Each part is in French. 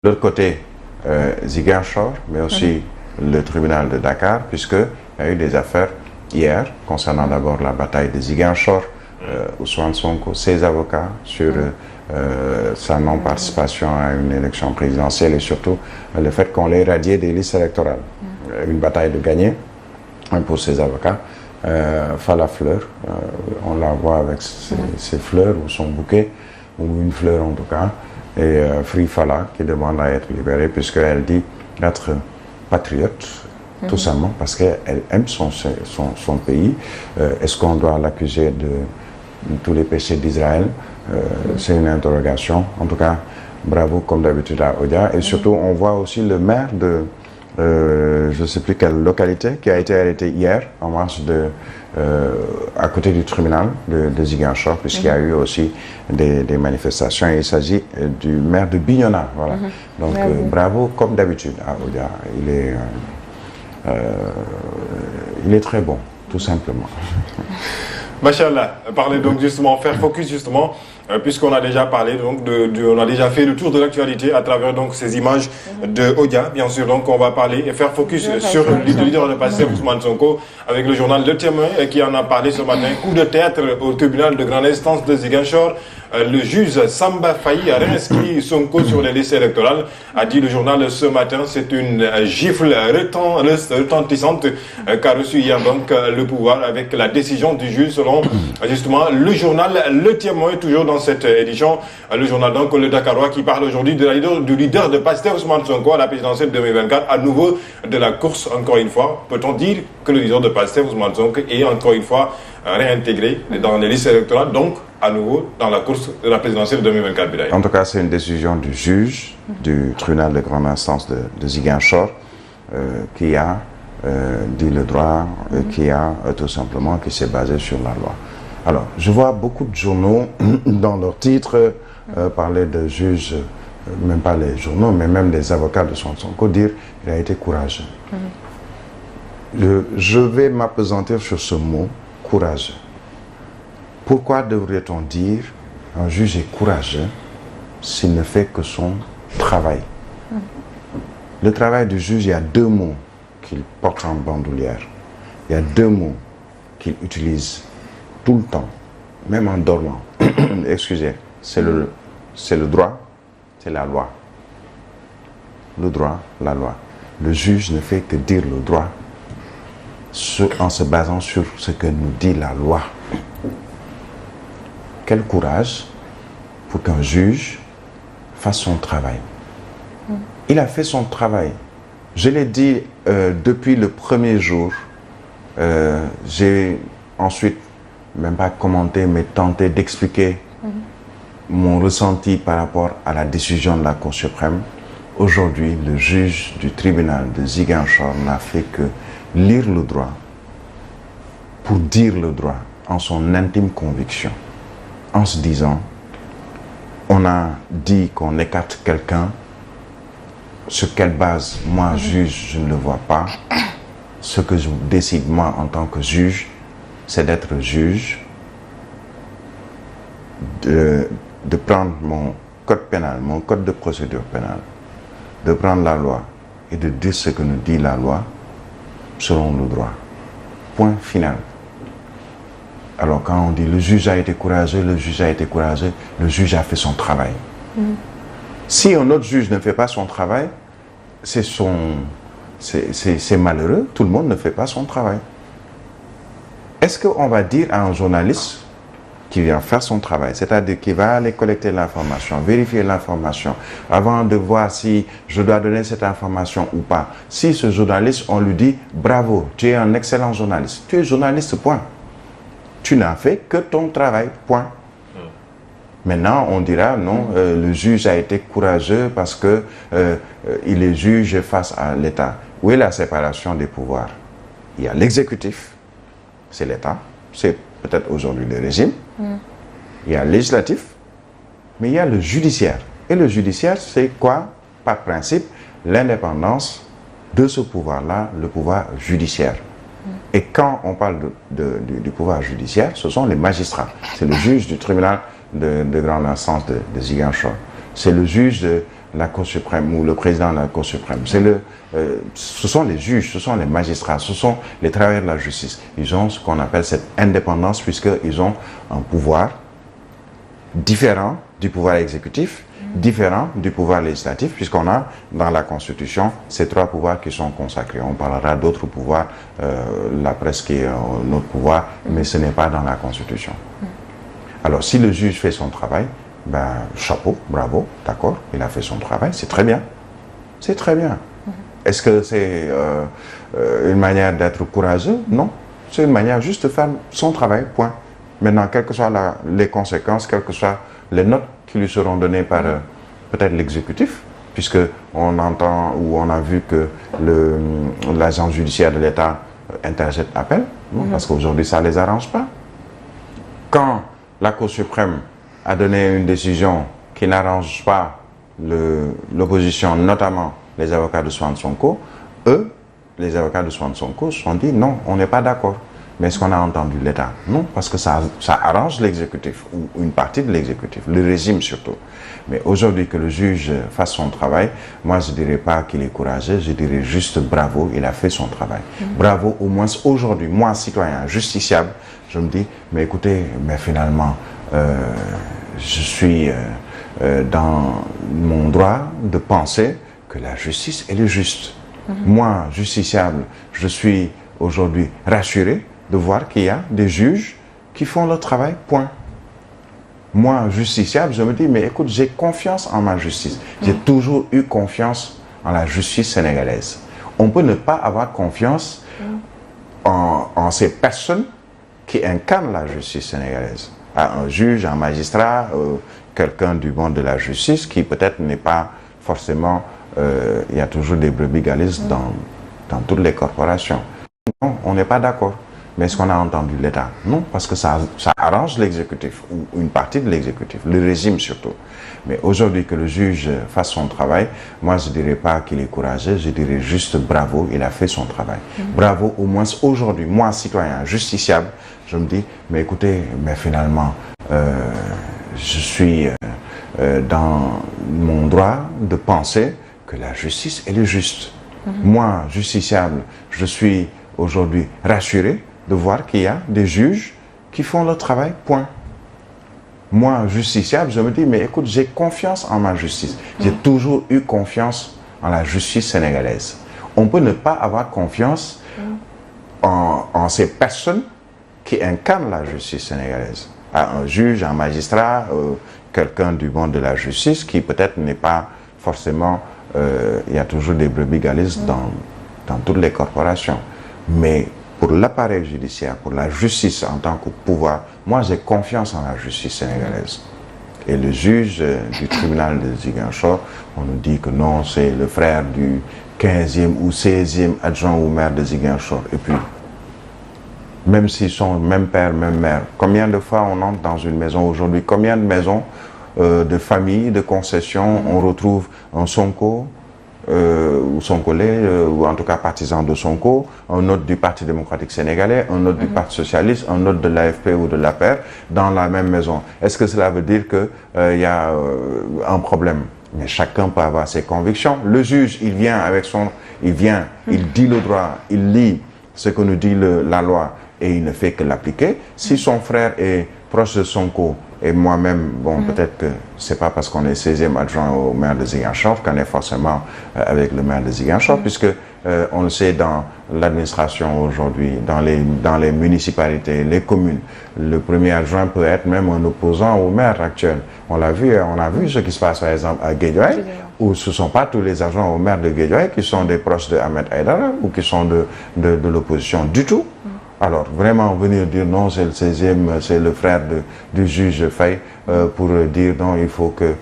De l'autre côté, Ziguinchor, mais aussi le tribunal de Dakar, puisqu'il y a eu des affaires hier concernant d'abord la bataille de Ziguinchor, Ousmane Sonko, ses avocats, sur sa non-participation à une élection présidentielle et surtout le fait qu'on l'ait radié des listes électorales. Une bataille de gagner pour ses avocats. Falla Fleur, on la voit avec ses fleurs ou son bouquet, ou une fleur en tout cas, et Free Falla qui demande à être libérée puisqu'elle dit être patriote, tout simplement parce qu'elle aime son pays. Est-ce qu'on doit l'accuser de tous les péchés d'Israël? C'est une interrogation. En tout cas, bravo comme d'habitude à Odia. Et surtout, on voit aussi le maire de je ne sais plus quelle localité qui a été arrêté hier en marche à côté du tribunal de Ziguinchor, puisqu'il y a eu aussi des manifestations. Et il s'agit du maire de Bignona. Voilà. Donc bravo comme d'habitude à Odia. Il est très bon, tout simplement. Machallah, parler donc justement, faire focus justement, puisqu'on a déjà parlé donc on a déjà fait le tour de l'actualité à travers donc ces images de Odia, bien sûr. Donc on va parler et faire focus sur le leader de Pastef Ousmane Sonko avec le journal Le Témoin qui en a parlé ce matin. Coup de théâtre au tribunal de grande instance de Ziguinchor. Le juge Samba Faye a réinscrit Sonko sur les listes électorales, a dit le journal ce matin. C'est une gifle retentissante qu'a reçu hier donc le pouvoir avec la décision du juge selon justement le journal Le Témoin, toujours dans cette édition. Le journal donc Le Dakarois qui parle aujourd'hui du leader de Pastef Ousmane Sonko à la présidentielle 2024, à nouveau de la course encore une fois. Peut-on dire que le leader de Pastef Ousmane Sonko est encore une fois réintégré dans les listes électorales, donc à nouveau dans la course de la présidentielle 2024, Bidaye? En tout cas, c'est une décision du juge du tribunal de grande instance de Ziguinchor qui a dit le droit, qui s'est basé sur la loi. Alors, je vois beaucoup de journaux dans leurs titres parler de juges, même pas les journaux, mais même les avocats de Sonko dire qu'il a été courageux. Je vais m'appesantir sur ce mot, courageux. Pourquoi devrait-on dire un juge est courageux s'il ne fait que son travail? Le travail du juge, il y a deux mots qu'il porte en bandoulière. Il y a deux mots qu'il utilise tout le temps, même en dormant. Excusez, c'est le droit, c'est la loi. Le droit, la loi. Le juge ne fait que dire le droit en se basant sur ce que nous dit la loi. Quel courage pour qu'un juge fasse son travail. Il a fait son travail. Je l'ai dit depuis le premier jour. J'ai ensuite, même pas commenté, mais tenté d'expliquer mon ressenti par rapport à la décision de la Cour suprême. Aujourd'hui, le juge du tribunal de Ziguinchor n'a fait que lire le droit pour dire le droit en son intime conviction, en se disant, on a dit qu'on écarte quelqu'un, sur quelle base, moi, juge, je ne le vois pas. Ce que je décide, moi, en tant que juge, c'est d'être juge, de prendre mon code pénal, mon code de procédure pénale, de prendre la loi et de dire ce que nous dit la loi selon le droit. Point final. Alors quand on dit le juge a été courageux, le juge a été courageux, le juge a fait son travail. Si un autre juge ne fait pas son travail, c'est malheureux, tout le monde ne fait pas son travail. Est-ce qu'on va dire à un journaliste qui vient faire son travail, c'est-à-dire qui va aller collecter l'information, vérifier l'information, avant de voir si je dois donner cette information ou pas. Si ce journaliste, on lui dit « Bravo, tu es un excellent journaliste. Tu es journaliste, point. Tu n'as fait que ton travail, point. » Maintenant, on dira non, le juge a été courageux parce que il est juge face à l'État. Où est la séparation des pouvoirs? Il y a l'exécutif, c'est l'État, c'est peut-être aujourd'hui le régime. Il y a le législatif, mais il y a le judiciaire. Et le judiciaire, c'est quoi? Par principe, l'indépendance de ce pouvoir-là, le pouvoir judiciaire. Et quand on parle du pouvoir judiciaire, ce sont les magistrats. C'est le juge du tribunal de grande instance de Ziguinchor. C'est le juge la Cour suprême ou le président de la Cour suprême. Ce sont les juges, ce sont les magistrats, ce sont les travailleurs de la justice. Ils ont ce qu'on appelle cette indépendance puisqu'ils ont un pouvoir différent du pouvoir exécutif, différent du pouvoir législatif, puisqu'on a dans la Constitution ces trois pouvoirs qui sont consacrés. On parlera d'autres pouvoirs, la presse qui est un autre pouvoir, mais ce n'est pas dans la Constitution. Alors si le juge fait son travail, ben chapeau, bravo, d'accord, il a fait son travail, c'est très bien. C'est très bien. Est-ce que c'est une manière d'être courageux? Non. C'est une manière juste de faire son travail, point. Maintenant, quelles que soient les conséquences, quelles que soient les notes qui lui seront données par peut-être l'exécutif, puisque on entend ou on a vu que l'agent judiciaire de l'État interjette appel, parce qu'aujourd'hui ça ne les arrange pas. Quand la Cour suprême a donné une décision qui n'arrange pas l'opposition, notamment les avocats de Ousmane Sonko, eux, les avocats de Ousmane Sonko, se sont dit non, on n'est pas d'accord. Mais est-ce qu'on a entendu l'État? Non, parce que ça arrange l'exécutif, ou une partie de l'exécutif, le régime surtout. Mais aujourd'hui, que le juge fasse son travail, moi je ne dirais pas qu'il est courageux, je dirais juste bravo, il a fait son travail. Bravo, au moins aujourd'hui, moi citoyen, justiciable, je me dis, mais écoutez, mais finalement, je suis dans mon droit de penser que la justice, elle est juste. Moi, justiciable, je suis aujourd'hui rassuré de voir qu'il y a des juges qui font leur travail, point. Moi, justiciable, je me dis, mais écoute, j'ai confiance en ma justice. J'ai toujours eu confiance en la justice sénégalaise. On peut ne pas avoir confiance en ces personnes qui incarnent la justice sénégalaise. Un juge, un magistrat, quelqu'un du monde de la justice qui peut-être n'est pas forcément... il y a toujours des brebis galeses dans toutes les corporations. Non, on n'est pas d'accord. Mais est-ce qu'on a entendu l'État? Non, parce que ça arrange l'exécutif, ou une partie de l'exécutif, le régime surtout. Mais aujourd'hui, que le juge fasse son travail, moi je ne dirais pas qu'il est courageux, je dirais juste bravo, il a fait son travail. Bravo, au moins aujourd'hui, moi citoyen, justiciable, je me dis, mais écoutez, mais finalement, je suis dans mon droit de penser que la justice, elle est juste. Moi, justiciable, je suis aujourd'hui rassuré de voir qu'il y a des juges qui font leur travail, point. Moi, justiciable, je me dis, mais écoute, j'ai confiance en ma justice. J'ai toujours eu confiance en la justice sénégalaise. On peut ne pas avoir confiance en ces personnes qui incarnent la justice sénégalaise. Un juge, un magistrat, quelqu'un du monde de la justice qui peut-être n'est pas forcément... il y a toujours des brebis galeuses dans toutes les corporations. Mais pour l'appareil judiciaire, pour la justice en tant que pouvoir, moi j'ai confiance en la justice sénégalaise. Et le juge du tribunal de Ziguinchor, on nous dit que non, c'est le frère du 15e ou 16e adjoint au maire de Ziguinchor. Et puis, même s'ils sont même père, même mère, combien de fois on entre dans une maison aujourd'hui, combien de maisons de familles, de concessions, on retrouve un Sonko, ou Sonkolais, ou en tout cas partisan de Sonko, un autre du Parti démocratique sénégalais, un autre du Parti socialiste, un autre de l'AFP ou de l'APR, dans la même maison. Est-ce que cela veut dire qu'il y a un problème? Mais chacun peut avoir ses convictions. Le juge, il vient avec son... Il dit le droit, il lit ce que nous dit la loi, et il ne fait que l'appliquer. Si son frère est proche de Sonko, et moi-même, bon, peut-être que c'est pas parce qu'on est 16e adjoint au maire de Ziguinchor qu'on est forcément avec le maire de Ziguinchor, puisque on le sait dans l'administration aujourd'hui, dans les municipalités, les communes, le premier adjoint peut être même un opposant au maire actuel. On a vu ce qui se passe par exemple à Guédiawaye, où ce ne sont pas tous les adjoints au maire de Guédiawaye qui sont des proches de Ahmed Aïdara ou qui sont de l'opposition du tout. Alors, vraiment, venir dire non, c'est le 16e, c'est le frère du juge Faye, pour dire non, il faut que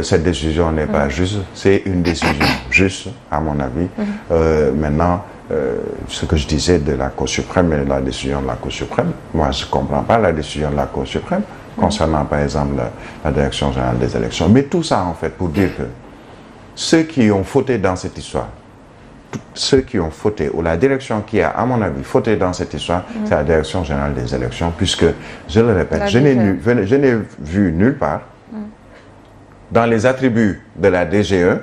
cette décision n'est pas juste. C'est une décision juste, à mon avis. Maintenant, ce que je disais de la Cour suprême et la décision de la Cour suprême, moi, je ne comprends pas la décision de la Cour suprême concernant, par exemple, la Direction générale des élections. Mais tout ça, en fait, pour dire que ceux qui ont fauté dans cette histoire, ceux qui ont fauté, ou la direction qui a, à mon avis, fauté dans cette histoire, c'est la Direction générale des élections, puisque, je le répète, je n'ai vu nulle part dans les attributs de la DGE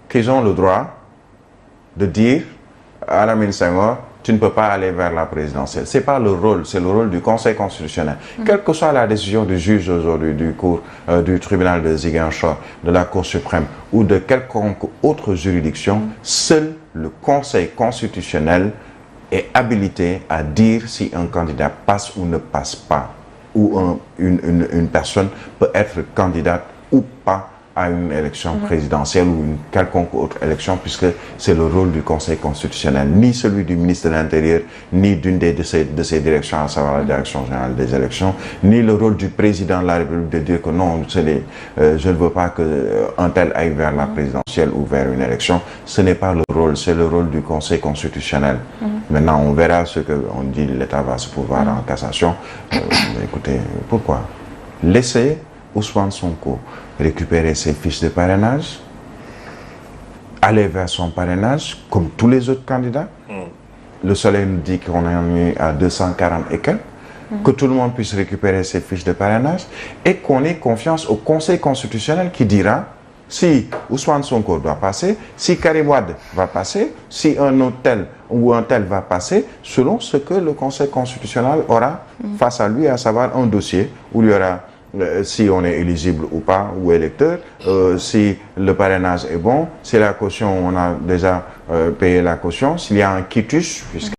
qu'ils ont le droit de dire à Lamine Senghor, tu ne peux pas aller vers la présidentielle. Ce n'est pas le rôle, c'est le rôle du Conseil constitutionnel. Quelle que soit la décision du juge aujourd'hui, du tribunal de Ziguinchor, de la Cour suprême ou de quelconque autre juridiction, seul le Conseil constitutionnel est habilité à dire si un candidat passe ou ne passe pas, ou une personne peut être candidate ou pas à une élection présidentielle ou une quelconque autre élection, puisque c'est le rôle du Conseil constitutionnel, ni celui du ministre de l'Intérieur, ni d'une de ces directions, à savoir la direction générale des élections, ni le rôle du président de la République de dire que non, je ne veux pas qu'un tel aille vers la présidentielle ou vers une élection. Ce n'est pas le rôle, c'est le rôle du Conseil constitutionnel. Maintenant, on verra ce qu'on dit, l'État va se pouvoir en cassation. Écoutez, pourquoi laisser Ousmane Sonko récupérer ses fiches de parrainage, aller vers son parrainage, comme tous les autres candidats. Le Soleil nous dit qu'on est mis à 240 et quelques. Que tout le monde puisse récupérer ses fiches de parrainage et qu'on ait confiance au Conseil constitutionnel qui dira si Ousmane Sonko doit passer, si Karim Wade va passer, si un autre tel ou un tel va passer, selon ce que le Conseil constitutionnel aura face à lui, à savoir un dossier où il y aura si on est éligible ou pas, ou électeur, si le parrainage est bon, si la caution, on a déjà payé la caution, s'il y a un quitus, puisque